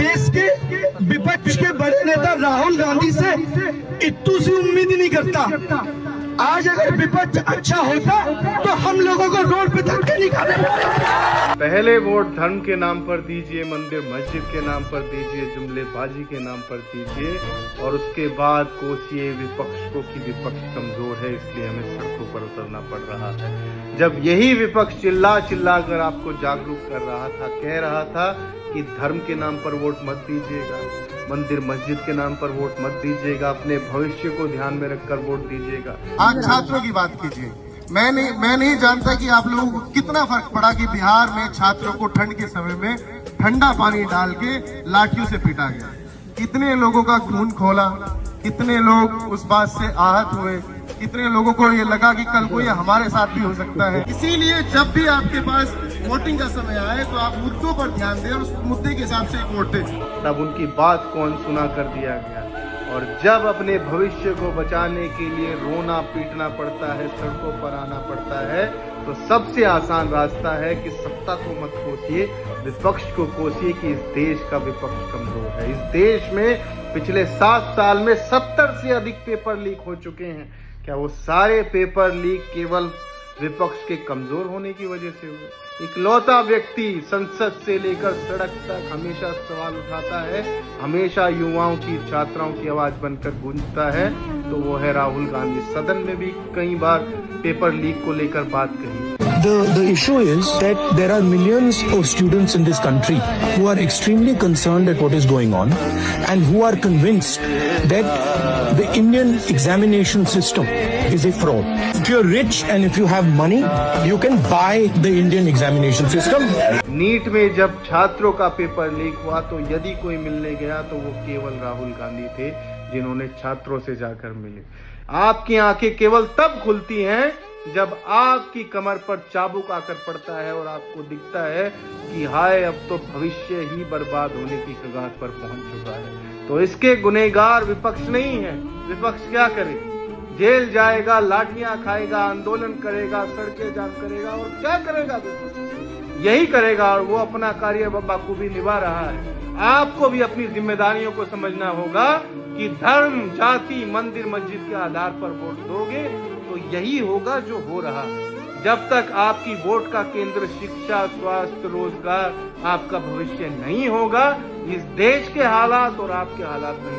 देश के विपक्ष के बड़े नेता राहुल गांधी से इतनी सी उम्मीद ही नहीं करता। आज अगर विपक्ष अच्छा होता तो हम लोगों को रोड पे धक्के निकाले। पहले वोट धर्म के नाम पर दीजिए, मंदिर मस्जिद के नाम पर दीजिए, जुमलेबाजी के नाम पर दीजिए, और उसके बाद कोसिए विपक्ष को कि विपक्ष कमजोर है इसलिए हमें सड़कों पर उतरना पड़ रहा है। जब यही विपक्ष चिल्ला चिल्ला कर आपको जागरूक कर रहा था, कह रहा था कि धर्म के नाम पर वोट मत दीजिएगा, मंदिर मस्जिद के नाम पर वोट मत दीजिएगा, अपने भविष्य को ध्यान में रखकर वोट दीजिएगा। आज छात्रों की बात कीजिए। मैं नहीं जानता कि आप लोगों को कितना फर्क पड़ा कि बिहार में छात्रों को ठंड के समय में ठंडा पानी डाल के लाठियों से पीटा गया। कितने लोगों का खून खोला, कितने लोग उस बात से आहत हुए, कितने लोगों को ये लगा कि कल को ये हमारे साथ भी हो सकता है। इसीलिए जब भी आपके पास वोटिंग का समय आए तो आप मुद्दों पर ध्यान दें और उस मुद्दे के हिसाब से वोट दें। तब उनकी बात को अनसुना कर दिया गया, और जब अपने भविष्य को बचाने के लिए रोना पीटना पड़ता है, सड़कों पर आना पड़ता है, तो सबसे आसान रास्ता है कि सत्ता को मत कोसिए, विपक्ष को कोसिए कि इस देश का विपक्ष कमजोर है। इस देश में पिछले 7 साल में 70 से अधिक पेपर लीक हो चुके हैं। क्या वो सारे पेपर लीक केवल विपक्ष के कमजोर होने की वजह से हुए? इकलौता व्यक्ति संसद से लेकर सड़क तक हमेशा सवाल उठाता है, हमेशा युवाओं की, छात्राओं की आवाज बनकर गूंजता है, तो वो है राहुल गांधी। सदन में भी कई बार पेपर लीक को लेकर बात कही। The issue is that there are millions of students in this country who are extremely concerned at what is going on and who are convinced that the Indian examination system is a fraud. If you're rich and if you have money, you can buy the Indian examination system. NEET में जब छात्रों का paper leak हुआ तो यदि कोई मिलने गया तो वो केवल राहुल गांधी थे, जिन्होंने छात्रों से जाकर मिले। आपकी आंखें केवल तब खुलती हैं जब आपकी कमर पर चाबुक आकर पड़ता है और आपको दिखता है कि हाय, अब तो भविष्य ही बर्बाद होने की कगार पर पहुंच चुका है। तो इसके गुनहगार विपक्ष नहीं है। विपक्ष क्या करे? जेल जाएगा, लाठियां खाएगा, आंदोलन करेगा, सड़कें जाम करेगा, और क्या करेगा विपक्ष? यही करेगा, और वो अपना कार्य बखूबी निभा रहा है। आपको भी अपनी जिम्मेदारियों को समझना होगा कि धर्म, जाति, मंदिर मस्जिद के आधार पर वोट दोगे तो यही होगा जो हो रहा है। जब तक आपकी वोट का केंद्र शिक्षा, स्वास्थ्य, रोजगार, आपका भविष्य नहीं होगा, इस देश के हालात और आपके हालात नहीं